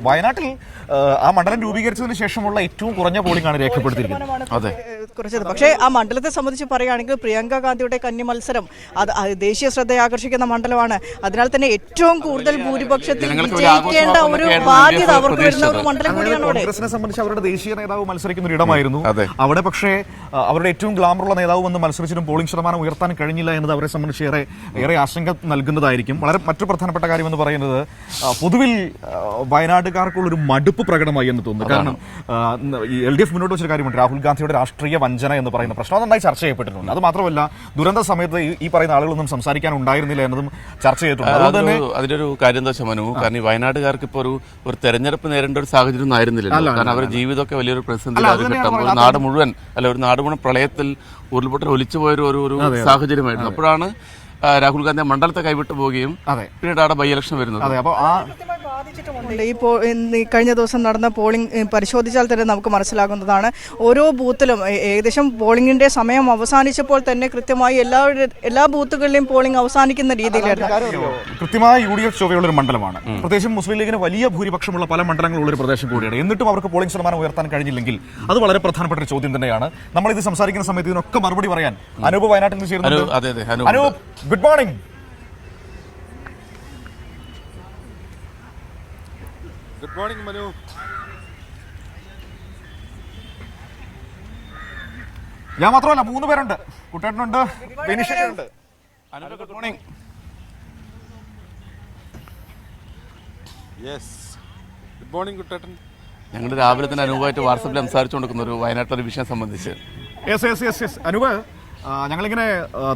വയനാട്ടിൽ ആ മണ്ഡലം രൂപീകരിച്ചതിന് ശേഷമുള്ള ഏറ്റവും കുറഞ്ഞ പോളിംഗ് ആണ് രേഖപ്പെടുത്തിയിരിക്കുന്നത്. അതെ, കുറച്ചത്. പക്ഷേ ആ മണ്ഡലത്തെ സംബന്ധിച്ച് പറയുകയാണെങ്കിൽ പ്രിയങ്ക ഗാന്ധിയുടെ കന്നി മത്സരം അത് ദേശീയ ശ്രദ്ധ ആകർഷിക്കുന്ന മണ്ഡലമാണ്. അതിനാൽ തന്നെ ഏറ്റവും കൂടുതൽ ഭൂരിപക്ഷത്തിൽ വിജയിക്കേണ്ട ഒരു ബാധ്യത അവർക്ക് വരുന്ന ഒരു മണ്ഡലം കൂടിയാണ്. കോൺഗ്രസിനെ സംബന്ധിച്ച് അവരുടെ ദേശീയ നേതാവ് മത്സരിക്കുന്ന ഒരു ഇടമായിരുന്നു അവിടെ. പക്ഷേ അവരുടെ ഏറ്റവും ഗ്ലാമറുള്ള നേതാവ് വന്ന് മത്സരിച്ചിട്ടും പോളിംഗ് ശതമാനം ഉയർത്താൻ കഴിഞ്ഞില്ല എന്നത് അവരെ സംബന്ധിച്ച് ഏറെ ആശങ്ക നൽകുന്നതായിരിക്കും. വളരെ മറ്റു പ്രധാനപ്പെട്ട കാര്യം എന്ന് പറയുന്നത് പൊതുവിൽ വയനാട്ടുകാർക്കുള്ളൊരു മടുപ്പ് പ്രകടമായി എന്ന് തോന്നുന്നു. കാരണം LDF മുന്നോട്ട് വെച്ചൊരു കാര്യമുണ്ട്, രാഹുൽ ഗാന്ധിയുടെ രാഷ്ട്രീയ വഞ്ചന എന്ന് പറയുന്ന പ്രശ്നം അതെന്നായി ചർച്ച ചെയ്യപ്പെട്ടിട്ടുണ്ട്. അത് മാത്രമല്ല ദുരന്ത സമയത്ത് ഈ പറയുന്ന ആളുകളൊന്നും സംസാരിക്കാൻ ഉണ്ടായിരുന്നില്ല എന്നതും ചർച്ച ചെയ്തിട്ടുണ്ട്. അതുകൊണ്ട് തന്നെ അതിലൊരു കാര്യം എന്താ വെച്ചാൽ മനു, കാരണം ഈ വയനാട്ടുകാർക്ക് ഇപ്പോൾ ഒരു തെരഞ്ഞെടുപ്പ് നേരിടേണ്ട ഒരു സാഹചര്യം ഒന്നും ആയിരുന്നില്ലല്ലോ. കാരണം അവരുടെ ജീവിതമൊക്കെ വലിയൊരു പ്രതിസന്ധി, ഒരു നാട് മുഴുവൻ പ്രളയത്തിൽ ഉരുൾപൊട്ടൽ ഒലിച്ചു പോയൊരു ഒരു സാഹചര്യമായിരുന്നു. അപ്പോഴാണ് രാഹുൽ ഗാന്ധി മണ്ഡലത്തെ കൈവിട്ടു പോവുകയും പിന്നീട് അവിടെ ബൈ ഇലക്ഷൻ വരുന്നത്. ഇപ്പോൾ കഴിഞ്ഞ ദിവസം നടന്ന പോളിംഗ് പരിശോധിച്ചാൽ തന്നെ നമുക്ക് മനസ്സിലാകുന്നതാണ്. ഓരോ ബൂത്തിലും ഏകദേശം പോളിംഗിന്റെ സമയം അവസാനിച്ചപ്പോൾ തന്നെ കൃത്യമായി എല്ലാ ബൂത്തുകളിലെയും പോളിംഗ് അവസാനിക്കുന്ന രീതിയിലായിരുന്നു. കൃത്യമായ UDF ചൊവ്വയുള്ള ഒരു മണ്ഡലമാണ്. പ്രത്യേകിച്ചും മുസ്ലിം ലീഗിന് വലിയ ഭൂരിപക്ഷമുള്ള പല മണ്ഡലങ്ങളുള്ള ഒരു പ്രദേശം കൂടിയാണ്. എന്നിട്ടും അവർക്ക് പോളിംഗ് ശതമാനം ഉയർത്താൻ കഴിഞ്ഞില്ലെങ്കിൽ അത് വളരെ പ്രധാനപ്പെട്ട ഒരു ചോദ്യം തന്നെയാണ്. നമ്മൾ ഇത് സംസാരിക്കുന്ന സമയത്ത് ഇതിനൊക്കെ മറുപടി പറയാൻ അനൂപ് വയനാട്ടിൽ നിന്ന് ചേരുന്നുണ്ട്. Anoop, good morning. Good morning Manu. ഞാൻ മാത്രമല്ല, 3 പേരുണ്ട്. കുട്ടേട്ടനുണ്ട്, ബെനിഷയുണ്ട്. Good morning. Yes, good morning Kuttettan. ഞങ്ങൾ രാവിലെ തന്നെ അനൂപായിട്ട് വാട്സാപ്പിൽ സംസാരിച്ചുകൊണ്ടിരിക്കുന്ന ഒരു വയനാട്ടിലെ വിഷയം സംബന്ധിച്ച്. അനൂപ്, ഞങ്ങളിങ്ങനെ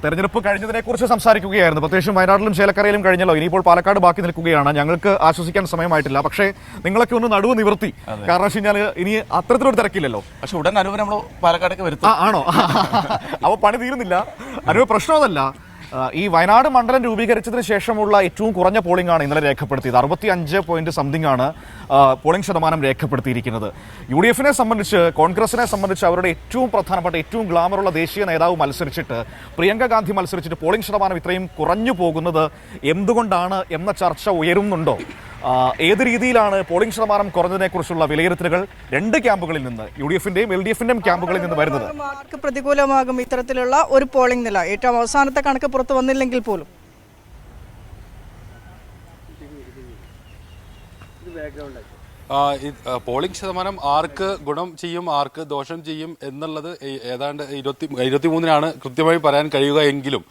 തെരഞ്ഞെടുപ്പ് കഴിഞ്ഞതിനെ കുറിച്ച് സംസാരിക്കുകയായിരുന്നു. പ്രത്യേകിച്ചും വയനാട്ടിലും ചേലക്കരയിലും കഴിഞ്ഞല്ലോ, ഇനിയിപ്പോൾ പാലക്കാട് ബാക്കി നിൽക്കുകയാണ്. ഞങ്ങൾക്ക് ആശ്വസിക്കാൻ സമയമായിട്ടില്ല. പക്ഷേ നിങ്ങളൊക്കെ ഒന്ന് നടുവ് നിവർത്തി. കാരണം വെച്ച് കഴിഞ്ഞാൽ ഇനി അത്തരത്തിലൊരു തിരക്കില്ലല്ലോ. പക്ഷെ ഉടൻ അനൂപ് നമ്മൾ പാലക്കാടൊക്കെ വരുത്തും. ആണോ? അപ്പോൾ പണി തീരുന്നില്ല. അനൂപ്, പ്രശ്നം അതല്ല. ഈ വയനാട് മണ്ഡലം രൂപീകരിച്ചതിന് ശേഷമുള്ള ഏറ്റവും കുറഞ്ഞ പോളിംഗ് ആണ് ഇന്നലെ രേഖപ്പെടുത്തിയത്. 65 സംതിങ് ആണ് പോളിംഗ് ശതമാനം രേഖപ്പെടുത്തിയിരിക്കുന്നത്. UDFനെ സംബന്ധിച്ച്, കോൺഗ്രസിനെ സംബന്ധിച്ച് അവരുടെ ഏറ്റവും പ്രധാനപ്പെട്ട ഏറ്റവും ഗ്ലാമറുള്ള ദേശീയ നേതാവ് മത്സരിച്ചിട്ട്, പ്രിയങ്ക ഗാന്ധി മത്സരിച്ചിട്ട് പോളിംഗ് ശതമാനം ഇത്രയും കുറഞ്ഞു പോകുന്നത് എന്തുകൊണ്ടാണ് എന്ന ചർച്ച ഉയരുന്നുണ്ടോ? ഏത് രീതിയിലാണ് പോളിംഗ് ശതമാനം കുറഞ്ഞതിനെക്കുറിച്ചുള്ള വിലയിരുത്തലുകൾ രണ്ട് ക്യാമ്പുകളിൽ നിന്ന്, UDFന്റെയും LDFന്റെയും ക്യാമ്പുകളിൽ നിന്ന് വരുന്നത്? പ്രതികൂലമാകും ഇത്തരത്തിലുള്ള ഒരു പോളിംഗ് നില. ഏറ്റവും അവസാനത്തെ കണക്ക് പുറത്തു വന്നില്ലെങ്കിൽ പോലും പോളിംഗ് ശതമാനം ആർക്ക് ഗുണം ചെയ്യും ആർക്ക് ദോഷം ചെയ്യും എന്നുള്ളത് ഏതാണ്ട് 23-നാണ് കൃത്യമായി പറയാൻ കഴിയുക. എങ്കിലും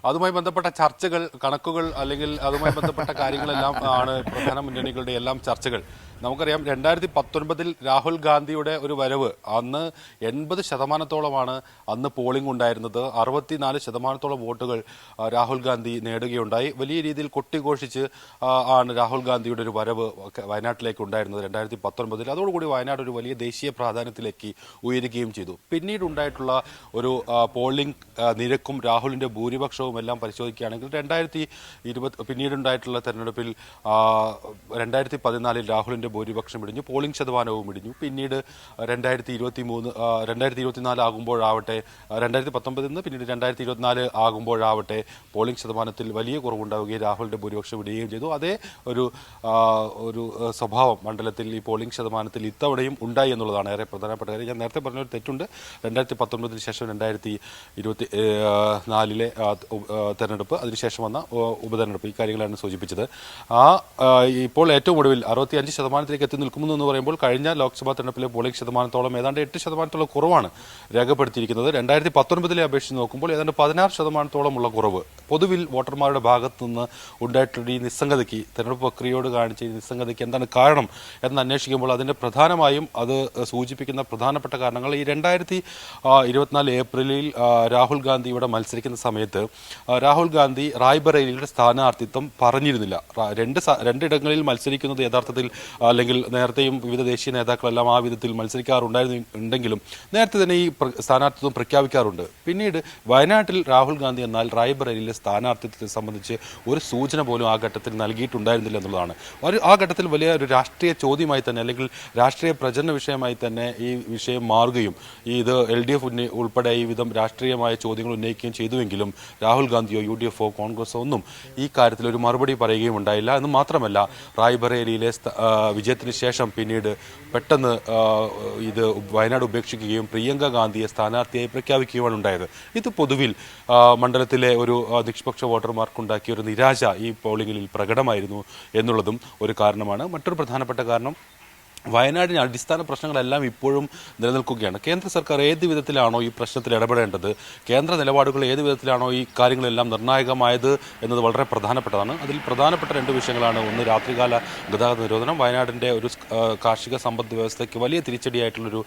അതുമായി ബന്ധപ്പെട്ട ചർച്ചകൾ, കണക്കുകൾ, അല്ലെങ്കിൽ അതുമായി ബന്ധപ്പെട്ട കാര്യങ്ങളെല്ലാം ആണ് പ്രധാന മുന്നണികളുടെ എല്ലാം ചർച്ചകൾ. നമുക്കറിയാം 2019 രാഹുൽ ഗാന്ധിയുടെ ഒരു വരവ്, അന്ന് 80% അന്ന് പോളിംഗ് ഉണ്ടായിരുന്നത്. 64% വോട്ടുകൾ രാഹുൽ ഗാന്ധി നേടുകയുണ്ടായി. വലിയ രീതിയിൽ കൊട്ടിഘോഷിച്ച് ആണ് രാഹുൽ ഗാന്ധിയുടെ ഒരു വരവ് വയനാട്ടിലേക്ക് ഉണ്ടായിരുന്നത് 2019. അതോടുകൂടി വയനാട് ഒരു വലിയ ദേശീയ പ്രാധാന്യത്തിലേക്ക് ഉയരുകയും ചെയ്തു. പിന്നീട് ഉണ്ടായിട്ടുള്ള ഒരു പോളിംഗ് നിരക്കും രാഹുലിന്റെ ഭൂരിപക്ഷവും എല്ലാം പരിശോധിക്കുകയാണെങ്കിൽ പിന്നീടുണ്ടായിട്ടുള്ള തെരഞ്ഞെടുപ്പിൽ 2014 രാഹുലിന്റെ ഭൂരിപക്ഷം ഇടിഞ്ഞു, പോളിംഗ് ശതമാനവും ഇടിഞ്ഞു. പിന്നീട് 2024 ആകുമ്പോഴാവട്ടെ, 2019 നിന്ന് പിന്നീട് 2024 ആകുമ്പോഴാവട്ടെ പോളിംഗ് ശതമാനത്തിൽ വലിയ കുറവുണ്ടാവുകയും രാഹുലിന്റെ ഭൂരിപക്ഷം ഇടുകയും ചെയ്തു. അതേ ഒരു സ്വഭാവം മണ്ഡലത്തിൽ ഈ പോളിംഗ് ശതമാനത്തിൽ ഇത്തവണയും ഉണ്ടായി എന്നുള്ളതാണ് ഏറെ പ്രധാനപ്പെട്ട കാര്യം. ഞാൻ നേരത്തെ പറഞ്ഞൊരു തെറ്റുണ്ട്. 2019 ശേഷം 2024 തെരഞ്ഞെടുപ്പ്, അതിനുശേഷം വന്ന ഉപതെരഞ്ഞെടുപ്പ്, ഈ കാര്യങ്ങളാണ് സൂചിപ്പിച്ചത്. ഇപ്പോൾ ഏറ്റവും ഒടുവിൽ 65% എത്തി നിൽക്കുന്നു എന്ന് പറയുമ്പോൾ കഴിഞ്ഞ ലോക്സഭാ തെരഞ്ഞെടുപ്പിലെ പോളിംഗ് ശതമാനത്തോളം ഏതാണ്ട് 8% കുറവാണ് രേഖപ്പെടുത്തിയിരിക്കുന്നത്. 2019 അപേക്ഷിച്ച് നോക്കുമ്പോൾ ഏതാണ്ട് 16% കുറവ്. പൊതുവിൽ വോട്ടർമാരുടെ ഭാഗത്തു നിന്ന് ഉണ്ടായിട്ടുള്ള ഈ നിസ്സംഗതയ്ക്ക്, തെരഞ്ഞെടുപ്പ് പ്രക്രിയയോട് കാണിച്ച ഈ നിസ്സംഗതയ്ക്ക് എന്താണ് കാരണം എന്ന് അന്വേഷിക്കുമ്പോൾ അതിന്റെ പ്രധാനമായും അത് സൂചിപ്പിക്കുന്ന പ്രധാനപ്പെട്ട കാരണങ്ങൾ, ഈ 2024 ഏപ്രിലിൽ രാഹുൽ ഗാന്ധി ഇവിടെ മത്സരിക്കുന്ന സമയത്ത് രാഹുൽ ഗാന്ധി റായ്ബറേലിയുടെ സ്ഥാനാർത്ഥിത്വം പറഞ്ഞിരുന്നില്ല. രണ്ടിടങ്ങളിൽ മത്സരിക്കുന്നത് യഥാർത്ഥത്തിൽ, അല്ലെങ്കിൽ നേരത്തെയും വിവിധ ദേശീയ നേതാക്കളെല്ലാം ആ വിധത്തിൽ മത്സരിക്കാറുണ്ടായിരുന്നുണ്ടെങ്കിലും നേരത്തെ തന്നെ ഈ സ്ഥാനാർത്ഥിത്വം പ്രഖ്യാപിക്കാറുണ്ട്. പിന്നീട് വയനാട്ടിൽ രാഹുൽ ഗാന്ധി എന്നാൽ റായ്ബറേലിയിലെ സ്ഥാനാർത്ഥിത്വത്തെ സംബന്ധിച്ച് ഒരു സൂചന പോലും ആ ഘട്ടത്തിൽ നൽകിയിട്ടുണ്ടായിരുന്നില്ല എന്നുള്ളതാണ്. ആ ഘട്ടത്തിൽ വലിയ ഒരു രാഷ്ട്രീയ ചോദ്യമായി തന്നെ, അല്ലെങ്കിൽ രാഷ്ട്രീയ പ്രചരണ വിഷയമായി തന്നെ ഈ വിഷയം മാറുകയും ഇത് LDF ഉൾപ്പെടെ ഈ വിധം രാഷ്ട്രീയമായ ചോദ്യങ്ങൾ ഉന്നയിക്കുകയും ചെയ്തുവെങ്കിലും രാഹുൽ ഗാന്ധിയോ UDFോ കോൺഗ്രസോ ഒന്നും ഈ കാര്യത്തിൽ ഒരു മറുപടി പറയുകയും ഉണ്ടായില്ല. എന്ന് മാത്രമല്ല, റായ്ബറേലിയിലെ വിജയത്തിന് ശേഷം പിന്നീട് പെട്ടെന്ന് ഇത് വയനാട് ഉപേക്ഷിക്കുകയും പ്രിയങ്ക ഗാന്ധിയെ സ്ഥാനാർത്ഥിയായി പ്രഖ്യാപിക്കുകയാണ് ഉണ്ടായത്. ഇത് പൊതുവിൽ മണ്ഡലത്തിലെ ഒരു നിഷ്പക്ഷ വോട്ടർമാർക്കുണ്ടാക്കിയ ഒരു നിരാശ ഈ പോളിംഗിൽ പ്രകടമായിരുന്നു എന്നുള്ളതും ഒരു കാരണമാണ്. മറ്റൊരു പ്രധാനപ്പെട്ട കാരണം വയനാടിന് അടിസ്ഥാന പ്രശ്നങ്ങളെല്ലാം ഇപ്പോഴും നിലനിൽക്കുകയാണ്. കേന്ദ്ര സർക്കാർ ഏത് വിധത്തിലാണോ ഈ പ്രശ്നത്തിൽ ഇടപെടേണ്ടത്, കേന്ദ്ര നിലപാടുകൾ ഏത് വിധത്തിലാണോ ഈ കാര്യങ്ങളെല്ലാം നിർണായകമായത് എന്നത് വളരെ പ്രധാനപ്പെട്ടതാണ്. അതിൽ പ്രധാനപ്പെട്ട രണ്ട് വിഷയങ്ങളാണ്. ഒന്ന്, രാത്രികാല ഗതാഗത നിരോധനം. വയനാടിൻ്റെ ഒരു കാർഷിക സമ്പദ് വ്യവസ്ഥയ്ക്ക് വലിയ തിരിച്ചടിയായിട്ടുള്ളൊരു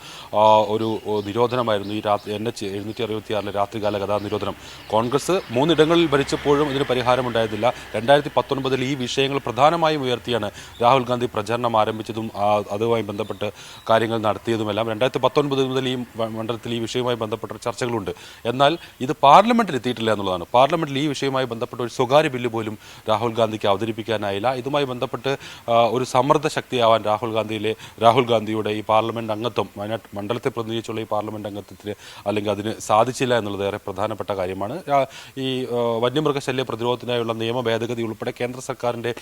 നിരോധനമായിരുന്നു ഈ NH 766 രാത്രികാല ഗതാഗത നിരോധനം. കോൺഗ്രസ് 3 ഇടങ്ങളിൽ ഭരിച്ചപ്പോഴും ഇതിന് പരിഹാരമുണ്ടായതില്ല. 2019 ഈ വിഷയങ്ങൾ പ്രധാനമായും ഉയർത്തിയാണ് രാഹുൽ ഗാന്ധി പ്രചാരണം ആരംഭിച്ചതും അതുമായി ബന്ധപ്പെട്ട് കാര്യങ്ങൾ നടത്തിയതുമെല്ലാം. 2019 മുതൽ ഈ മണ്ഡലത്തിൽ ഈ വിഷയവുമായി ബന്ധപ്പെട്ട ചർച്ചകളുണ്ട്. എന്നാൽ ഇത് പാർലമെന്റിൽ എത്തിയിട്ടില്ല എന്നുള്ളതാണ്. പാർലമെന്റിൽ ഈ വിഷയവുമായി ബന്ധപ്പെട്ട ഒരു സ്വകാര്യ ബില്ല് പോലും രാഹുൽ ഗാന്ധിക്ക് അവതരിപ്പിക്കാനായില്ല. ഇതുമായി ബന്ധപ്പെട്ട് ഒരു സമ്മർദ്ദ ശക്തിയാവാൻ രാഹുൽ ഗാന്ധിയുടെ ഈ പാർലമെന്റ് അംഗത്വം, വയനാട് മണ്ഡലത്തെ പ്രതിനിധിച്ചുള്ള ഈ പാർലമെന്റ് അംഗത്വത്തിന് അല്ലെങ്കിൽ അതിന് സാധിച്ചില്ല എന്നുള്ളത് ഏറെ പ്രധാനപ്പെട്ട കാര്യമാണ്. ഈ വന്യമൃഗശല്യ പ്രതിരോധത്തിനായുള്ള നിയമ ഭേദഗതി ഉൾപ്പെടെ കേന്ദ്ര സർക്കാരിന്റെ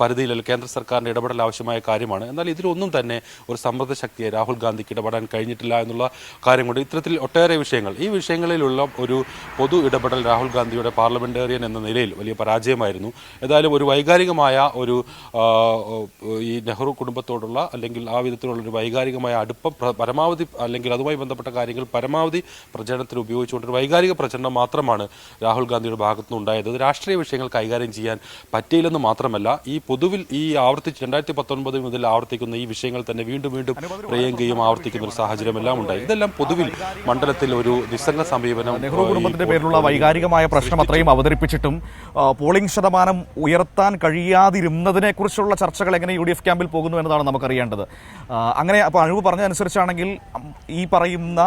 പരിധിയിൽ അല്ലെങ്കിൽ കേന്ദ്ര സർക്കാരിന്റെ ഇടപെടൽ ആവശ്യമായ കാര്യമാണ്. എന്നാൽ ഇതിലൊന്നും തന്നെ ഒരു സമ്മർദ്ദ ശക്തിയെ രാഹുൽ ഗാന്ധിക്ക് ഇടപെടാൻ കഴിഞ്ഞിട്ടില്ല എന്നുള്ള കാര്യം കൊണ്ട് ഇത്തരത്തിൽ ഒട്ടേറെ വിഷയങ്ങൾ, ഈ വിഷയങ്ങളിലുള്ള ഒരു പൊതു ഇടപെടൽ രാഹുൽ ഗാന്ധിയുടെ പാർലമെന്റേറിയൻ എന്ന നിലയിൽ വലിയ പരാജയമായിരുന്നു. ഏതായാലും ഒരു വൈകാരികമായ ഒരു ഈ നെഹ്റു കുടുംബത്തോടുള്ള അല്ലെങ്കിൽ ആ വിധത്തിലുള്ള ഒരു വൈകാരികമായ അടുപ്പം പരമാവധി അല്ലെങ്കിൽ അതുമായി ബന്ധപ്പെട്ട കാര്യങ്ങൾ പരമാവധി പ്രചരണത്തിന് ഉപയോഗിച്ചുകൊണ്ട് ഒരു വൈകാരിക പ്രചരണം മാത്രമാണ് രാഹുൽ ഗാന്ധിയുടെ ഭാഗത്തുനിന്ന് ഉണ്ടായത്. രാഷ്ട്രീയ വിഷയങ്ങൾ കൈകാര്യം ചെയ്യാൻ പറ്റിയില്ലെന്ന് മാത്രമല്ല, ഈ പൊതുവിൽ ഈ 2019 മുതൽ ആവർത്തിക്കുന്ന ഈ വിഷയങ്ങൾ തന്നെ വീണ്ടും വീണ്ടും പ്രിയങ്കയും ആവർത്തിക്കുന്ന ഒരു സാഹചര്യമെല്ലാം ഉണ്ടായി. ഇതെല്ലാം പൊതുവിൽ മണ്ഡലത്തിൽ ഒരു നിസ്സംഗ സമീപനം, നെഹ്റു കുടുംബത്തിന്റെ പേരിലുള്ള വൈകാരികമായ പ്രശ്നം അത്രയും അവതരിപ്പിച്ചിട്ടും പോളിംഗ് ശതമാനം ഉയർത്താൻ കഴിയാതിരുന്നതിനെ കുറിച്ചുള്ള ചർച്ചകൾ എങ്ങനെ UDF ക്യാമ്പിൽ പോകുന്നു എന്നതാണ് നമുക്കറിയേണ്ടത്. അങ്ങനെ അപ്പോൾ അനൂപ് പറഞ്ഞതനുസരിച്ചാണെങ്കിൽ ഈ പറയുന്ന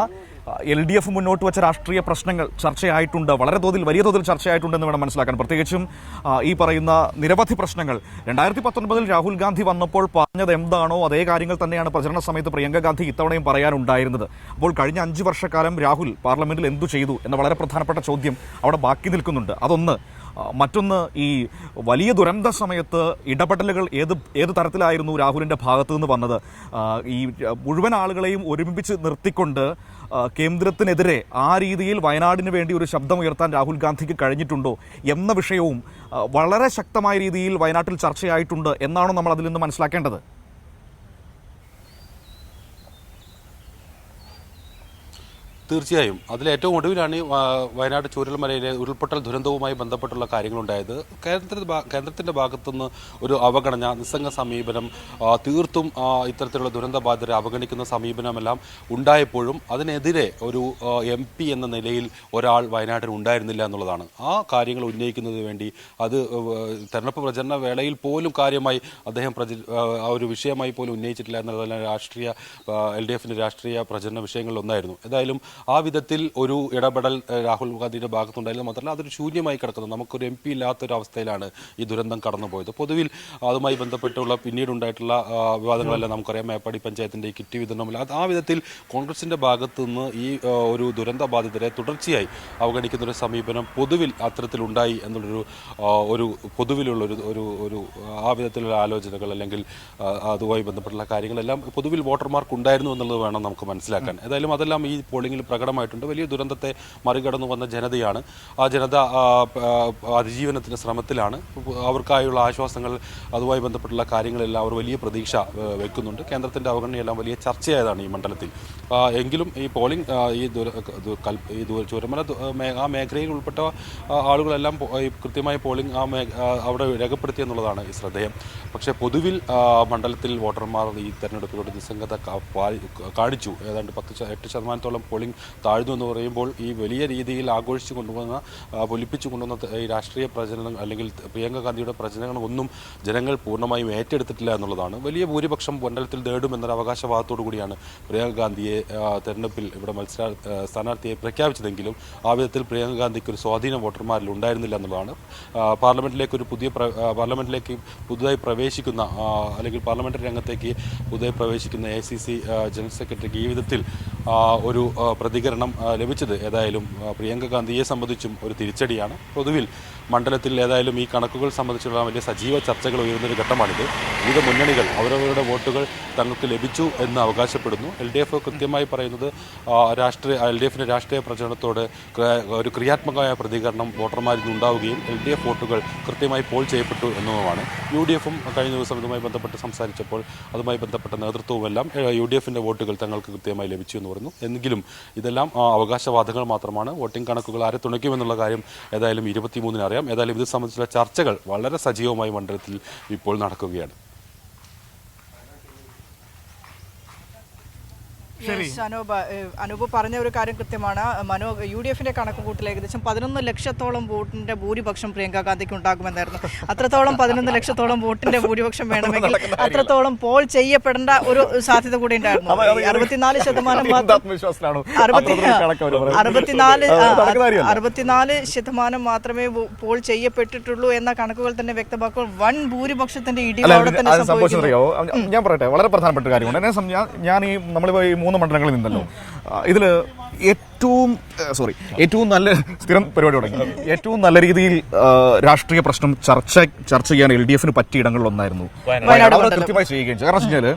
LDF മുന്നോട്ട് വെച്ച രാഷ്ട്രീയ പ്രശ്നങ്ങൾ ചർച്ചയായിട്ടുണ്ട്, വലിയ തോതിൽ ചർച്ചയായിട്ടുണ്ടെന്ന് വേണം മനസ്സിലാക്കാൻ. പ്രത്യേകിച്ചും ഈ പറയുന്ന നിരവധി പ്രശ്നങ്ങൾ 2019 രാഹുൽ ഗാന്ധി വന്നപ്പോൾ പറഞ്ഞത് എന്താണോ അതേ കാര്യങ്ങൾ തന്നെയാണ് പ്രചരണ സമയത്ത് പ്രിയങ്ക ഗാന്ധി ഇത്തവണയും പറയാനുണ്ടായിരുന്നത്. അപ്പോൾ കഴിഞ്ഞ 5 വർഷക്കാലം രാഹുൽ പാർലമെന്റിൽ എന്തു ചെയ്തു എന്ന വളരെ പ്രധാനപ്പെട്ട ചോദ്യം അവിടെ ബാക്കി നിൽക്കുന്നുണ്ട്. അതൊന്ന്. മറ്റൊന്ന്, ഈ വലിയ ദുരന്ത സമയത്ത് ഇടപെടലുകൾ ഏത് തരത്തിലായിരുന്നു രാഹുലിൻ്റെ ഭാഗത്തു നിന്ന് വന്നത്? ഈ മുഴുവൻ ആളുകളെയും ഒരുമിപ്പിച്ച് നിർത്തിക്കൊണ്ട് കേന്ദ്രത്തിനെതിരെ ആ രീതിയിൽ വയനാടിന് വേണ്ടി ഒരു ശബ്ദമുയർത്താൻ രാഹുൽ ഗാന്ധിക്ക് കഴിഞ്ഞിട്ടുണ്ടോ എന്ന വിഷയവും വളരെ ശക്തമായ രീതിയിൽ വയനാട്ടിൽ ചർച്ചയായിട്ടുണ്ട് എന്നാണോ നമ്മൾ അതിൽ നിന്ന് മനസ്സിലാക്കേണ്ടത്? തീർച്ചയായും അതിലേറ്റവും ഒടുവിലാണ് വയനാട് ചൂരൽമലയിലെ ഉരുൾപൊട്ടൽ ദുരന്തവുമായി ബന്ധപ്പെട്ടുള്ള കാര്യങ്ങളുണ്ടായത്. കേന്ദ്രത്തിന്റെ ഭാഗത്തുനിന്ന് ഒരു അവഗണന, നിസ്സംഗ സമീപനം, തീർത്തും ഇത്തരത്തിലുള്ള ദുരന്തബാധിതരെ അവഗണിക്കുന്ന സമീപനമെല്ലാം ഉണ്ടായപ്പോഴും അതിനെതിരെ ഒരു MP എന്ന നിലയിൽ ഒരാൾ വയനാട്ടിൽ ഉണ്ടായിരുന്നില്ല എന്നുള്ളതാണ്. ആ കാര്യങ്ങൾ ഉന്നയിക്കുന്നതിന് വേണ്ടി അത് തെരഞ്ഞെടുപ്പ് പ്രചരണ വേളയിൽ പോലും കാര്യമായി അദ്ദേഹം ആ ഒരു വിഷയമായി പോലും ഉന്നയിച്ചിട്ടില്ല എന്നുള്ളതെല്ലാം LDFന്റെ രാഷ്ട്രീയ പ്രചരണ വിഷയങ്ങളിലൊന്നായിരുന്നു. ഏതായാലും ആ വിധത്തിൽ ഒരു ഇടപെടൽ രാഹുൽ ഗാന്ധിയുടെ ഭാഗത്തുണ്ടായിരുന്നു. മാത്രമല്ല അതൊരു ശൂന്യമായി കിടക്കുന്നു. നമുക്കൊരു MP ഇല്ലാത്തൊരു അവസ്ഥയിലാണ് ഈ ദുരന്തം കടന്നുപോയത്. പൊതുവിൽ അതുമായി ബന്ധപ്പെട്ടുള്ള പിന്നീടുണ്ടായിട്ടുള്ള വിവാദങ്ങളെല്ലാം നമുക്കറിയാം. മേപ്പാടി പഞ്ചായത്തിന്റെ കിറ്റ് വിതരണമില്ല. ആ വിധത്തിൽ കോൺഗ്രസിന്റെ ഭാഗത്തു നിന്ന് ഈ ഒരു ദുരന്ത ബാധിതരെ തുടർച്ചയായി അവഗണിക്കുന്ന ഒരു സമീപനം പൊതുവിൽ അത്തരത്തിലുണ്ടായി എന്നുള്ളൊരു പൊതുവിലുള്ള ഒരു ആ വിധത്തിലുള്ള ആലോചനകൾ അല്ലെങ്കിൽ അതുമായി ബന്ധപ്പെട്ടുള്ള കാര്യങ്ങളെല്ലാം പൊതുവിൽ വോട്ടർമാർക്ക് ഉണ്ടായിരുന്നു എന്നുള്ളത് വേണം നമുക്ക് മനസ്സിലാക്കാൻ. ഏതായാലും അതെല്ലാം ഈ പോളിംഗിൽ പ്രകടമായിട്ടുണ്ട്. വലിയ ദുരന്തത്തെ മറികടന്നു വന്ന ജനതയാണ്. ആ ജനത അതിജീവനത്തിന്റെ ശ്രമത്തിലാണ്. അവർക്കായുള്ള ആശ്വാസങ്ങൾ, അതുമായി ബന്ധപ്പെട്ടുള്ള കാര്യങ്ങളെല്ലാം അവർ വലിയ പ്രതീക്ഷ വെക്കുന്നുണ്ട്. കേന്ദ്രത്തിന്റെ അവഗണനയെല്ലാം വലിയ ചർച്ചയായതാണ് ഈ മണ്ഡലത്തിൽ. എങ്കിലും ഈ പോളിംഗ് ഈ ചൂരൽമല ആ മേഖലയിൽ ഉൾപ്പെട്ട ആളുകളെല്ലാം കൃത്യമായി പോളിംഗ് അവിടെ രേഖപ്പെടുത്തി എന്നുള്ളതാണ് ഈ ശ്രദ്ധേയം. പക്ഷേ പൊതുവിൽ മണ്ഡലത്തിൽ വോട്ടർമാർ ഈ തെരഞ്ഞെടുപ്പിലൂടെ നിസ്സംഗത കാണിച്ചു. ഏതാണ്ട് 8% പോളിംഗ് താഴ്ന്നു എന്ന് പറയുമ്പോൾ ഈ വലിയ രീതിയിൽ ആഘോഷിച്ചു കൊണ്ടുവന്ന പൊലിപ്പിച്ചു കൊണ്ടുവന്ന ഈ രാഷ്ട്രീയ പ്രചരണം അല്ലെങ്കിൽ പ്രിയങ്ക ഗാന്ധിയുടെ പ്രചരണങ്ങളൊന്നും ജനങ്ങൾ പൂർണ്ണമായും ഏറ്റെടുത്തിട്ടില്ല എന്നുള്ളതാണ്. വലിയ ഭൂരിപക്ഷം മണ്ഡലത്തിൽ നേടുമെന്നൊരു അവകാശവാദത്തോടു കൂടിയാണ് പ്രിയങ്ക ഗാന്ധിയെ തെരഞ്ഞെടുപ്പിൽ ഇവിടെ സ്ഥാനാർത്ഥിയായി പ്രഖ്യാപിച്ചതെങ്കിലും ആ വിധത്തിൽ പ്രിയങ്ക ഗാന്ധിക്ക് ഒരു സ്വാധീനം വോട്ടർമാരിൽ ഉണ്ടായിരുന്നില്ല എന്നുള്ളതാണ്. പാർലമെന്റിലേക്ക് പുതുതായി പ്രവേശിക്കുന്ന അല്ലെങ്കിൽ പാർലമെന്ററി രംഗത്തേക്ക് പുതുതായി പ്രവേശിക്കുന്ന AICC ജനറൽ സെക്രട്ടറിക്ക് ഈ വിധത്തിൽ ഒരു പ്രതികരണം ലഭിച്ചത് ഏതായാലും പ്രിയങ്ക ഗാന്ധിയെ സംബന്ധിച്ചും ഒരു തിരിച്ചടിയാണ്. പൊതുവിൽ മണ്ഡലത്തിൽ ഏതായാലും ഈ കണക്കുകൾ സംബന്ധിച്ചുള്ള വലിയ സജീവ ചർച്ചകൾ ഉയരുന്നൊരു ഘട്ടമാണിത്. വിവിധ മുന്നണികൾ അവരവരുടെ വോട്ടുകൾ തങ്ങൾക്ക് ലഭിച്ചു എന്ന് അവകാശപ്പെടുന്നു. LDF കൃത്യമായി പറയുന്നത് LDFിൻ്റെ രാഷ്ട്രീയ പ്രചരണത്തോട് ഒരു ക്രിയാത്മകമായ പ്രതികരണം വോട്ടർമാരിൽ നിന്നുണ്ടാവുകയും LDF വോട്ടുകൾ കൃത്യമായി പോൾ ചെയ്യപ്പെട്ടു എന്നുമാണ്. UDFും കഴിഞ്ഞ ദിവസം ഇതുമായി ബന്ധപ്പെട്ട് സംസാരിച്ചപ്പോൾ അതുമായി ബന്ധപ്പെട്ട നേതൃത്വവുമെല്ലാം UDFിൻ്റെ വോട്ടുകൾ തങ്ങൾക്ക് കൃത്യമായി ലഭിച്ചു എന്ന് പറഞ്ഞു. എങ്കിലും ഇതെല്ലാം അവകാശവാദങ്ങൾ മാത്രമാണ്. വോട്ടിംഗ് കണക്കുകൾ ആരെ തുണയ്ക്കുമെന്നുള്ള കാര്യം ഏതായാലും 23-ന് അറിയാം. ഏതായാലും ഇത് സംബന്ധിച്ചുള്ള ചർച്ചകൾ വളരെ സജീവമായി മണ്ഡലത്തിൽ ഇപ്പോൾ നടക്കുകയാണ്. അനൂപ് പറഞ്ഞ ഒരു കാര്യം കൃത്യമാണ്. UDFിന്റെ കണക്ക് കൂട്ടിൽ ഏകദേശം 11 ലക്ഷത്തോളം വോട്ടിന്റെ ഭൂരിപക്ഷം പ്രിയങ്ക ഗാന്ധിക്ക് ഉണ്ടാകുമെന്നായിരുന്നു. അത്രത്തോളം 11 ലക്ഷത്തോളം വോട്ടിന്റെ ഭൂരിപക്ഷം വേണമെങ്കിൽ അത്രത്തോളം പോൾ ചെയ്യപ്പെടേണ്ട ഒരു സാധ്യത കൂടി ഉണ്ടായിരുന്നു. 64% മാത്രമേ പോൾ ചെയ്യപ്പെട്ടിട്ടുള്ളൂ എന്ന കണക്കുകൾ തന്നെ വ്യക്തമാക്കുമ്പോൾ വൻ ഭൂരിപക്ഷത്തിന്റെ ഇടിവ് അവിടെ തന്നെ സംഭവിക്കുന്നു. ഞാൻ പറയട്ടെ, വളരെ പ്രധാനപ്പെട്ട കാര്യമാണ്. ഞാൻ ഈ നമ്മളിപ്പോൾ ഈ 3 മണ്ഡലങ്ങളിൽ നിന്നല്ലോ, ഇതിൽ ഏറ്റവും നല്ല സ്ഥിരം പരിപാടി തുടങ്ങി. ഏറ്റവും നല്ല രീതിയിൽ രാഷ്ട്രീയ പ്രശ്നം ചർച്ച ചെയ്യാൻ LDFന് പറ്റിയ ഇടങ്ങളിലൊന്നായിരുന്നു വയനാട്. കൃത്യമായി ചെയ്യുകയും ചെയ്തു. കാരണം വെച്ചാൽ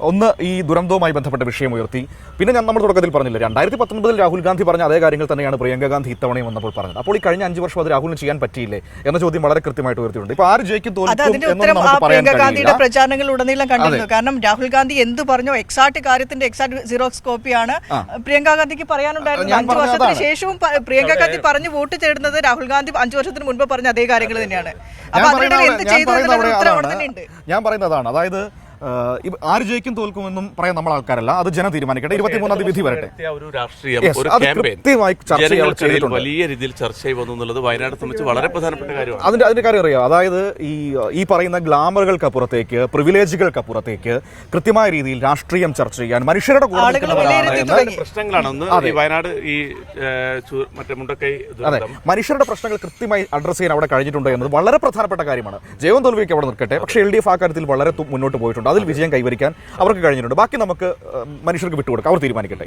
ഒന്ന് ഈ ദുരന്തവുമായി ബന്ധപ്പെട്ട വിഷയം ഉയർത്തി. പിന്നെ നമ്മൾ തുടക്കത്തിൽ പറഞ്ഞില്ല, 2019 രാഹുൽ ഗാന്ധി പറഞ്ഞ അതേ കാര്യങ്ങൾ തന്നെയാണ് പ്രിയങ്ക ഗാന്ധി ഇത്തവണയും വന്നപ്പോൾ പറഞ്ഞത്. അപ്പോൾ ഈ കഴിഞ്ഞ 5 വർഷം അത് രാഹുലിന് ചെയ്യാൻ പറ്റിയില്ലേ എന്ന ചോദ്യം വളരെ കൃത്യമായിട്ട് ഉയർത്തിയിട്ടുണ്ട്. ഇപ്പൊ ആര് ജയിക്കും പ്രിയങ്ക ഗാന്ധിയുടെ പ്രചാരണങ്ങൾ ഉടനീളം കണ്ടിരുന്നു. കാരണം രാഹുൽ ഗാന്ധി എന്ത് പറഞ്ഞോ എക്സാക്ട് കാര്യത്തിന്റെ എക്സാക്ട് സിറോക്സ് കോപ്പിയാണ് പ്രിയങ്ക ഗാന്ധിക്ക് പറയാനുണ്ടായിരുന്നത്. 5 വർഷത്തിന് ശേഷവും പ്രിയങ്ക ഗാന്ധി പറഞ്ഞു വോട്ട് തേടുന്നത് രാഹുൽ ഗാന്ധി 5 വർഷത്തിന് മുൻപ് പറഞ്ഞ അതേ കാര്യങ്ങൾ തന്നെയാണ്. അപ്പൊ അതിനിടയിൽ എന്ത് ചെയ്തു എന്നുള്ളത് ഉത്തരം അവിടെ തന്നെ ഉണ്ട്. ഞാൻ പറയുന്നതാണ്, അതായത് ആര് ജയിക്കും തോൽക്കുമെന്നും പറയാൻ നമ്മൾ ആൾക്കാരല്ല, അത് ജനം തീരുമാനിക്കട്ടെ. 23-ാം തീയതി വിധി വരട്ടെ. ഒരു രാഷ്ട്രീയം, ഒരു ക്യാമ്പയിൻ വലിയ രീതിയിൽ ചർച്ചയായി വന്നു എന്നുള്ളത് വയനാട് സംബന്ധിച്ച് വളരെ പ്രധാനപ്പെട്ട കാര്യമാണ്. അതിന്റെ കാര്യം അറിയാം. അതായത് ഈ പറയുന്ന ഗ്ലാമറുകൾക്കപ്പുറത്തേക്ക്, പ്രിവിലേജുകൾക്കപ്പുറത്തേക്ക് കൃത്യമായ രീതിയിൽ രാഷ്ട്രീയം ചർച്ച ചെയ്യാൻ മനുഷ്യരുടെ പ്രശ്നങ്ങളാണ്. ഒന്ന് ഈ വയനാട് ഈ മറ്റേ മുണ്ടക്കൈ, മനുഷ്യരുടെ പ്രശ്നങ്ങൾ കൃത്യമായി അഡ്രസ് ചെയ്യാൻ അവിടെ കഴിഞ്ഞിട്ടുണ്ട് എന്നത് വളരെ പ്രധാനപ്പെട്ട കാര്യമാണ്. ജയവും തോൽവിയൊക്കെ അവിടെ നിൽക്കട്ടെ, പക്ഷേ LDF ആ കാര്യത്തിൽ വളരെ മുന്നോട്ട് പോയിട്ടുണ്ട്. അതിൽ വിജയം കൈവരിക്കാൻ അവർക്ക് കഴിഞ്ഞിട്ടുണ്ട്. ബാക്കി നമുക്ക് മനുഷ്യർക്ക് വിട്ടുകൊടുക്കാം, അവർ തീരുമാനിക്കട്ടെ.